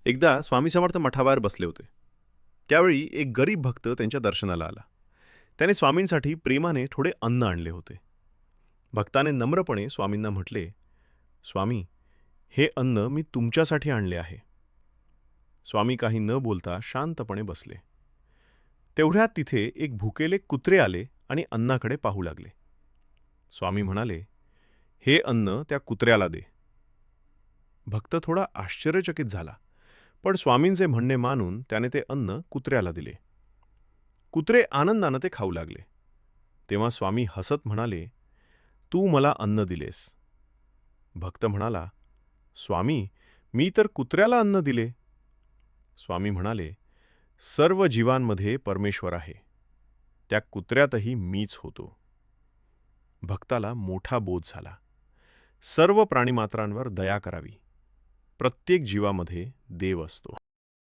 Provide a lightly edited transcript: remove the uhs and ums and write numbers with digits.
एकदा स्वामी समर्थ मठाबाहेर बसले होते. त्यावेळी एक गरीब भक्त त्यांच्या दर्शनाला आला. त्याने स्वामींसाठी प्रेमाने थोडे अन्न आणले होते. भक्ताने नम्रपणे स्वामींना म्हटले, स्वामी, हे अन्न मी तुमच्यासाठी आणले आहे. स्वामी काही न बोलता शांतपणे बसले. तेवढ्यात तिथे एक भुकेले कुत्रे आले आणि अन्नाकडे पाहू लागले. स्वामी म्हणाले, हे अन्न त्या कुत्र्याला दे. भक्त थोडा आश्चर्यचकित झाला, पण स्वामींचे म्हणणे मानून त्याने ते अन्न कुत्र्याला दिले. कुत्रे आनंदाने ते खाऊ लागले. तेव्हा स्वामी हसत म्हणाले, तू मला अन्न दिलेस. भक्त म्हणाला, स्वामी, मी तर कुत्र्याला अन्न दिले. स्वामी म्हणाले, सर्व जीवांमध्ये परमेश्वर आहे. त्या कुत्र्यातही मीच होतो. भक्ताला मोठा बोध झाला. सर्व प्राणीमात्रांवर दया करावी. प्रत्येक जीवामध्ये देव असतो.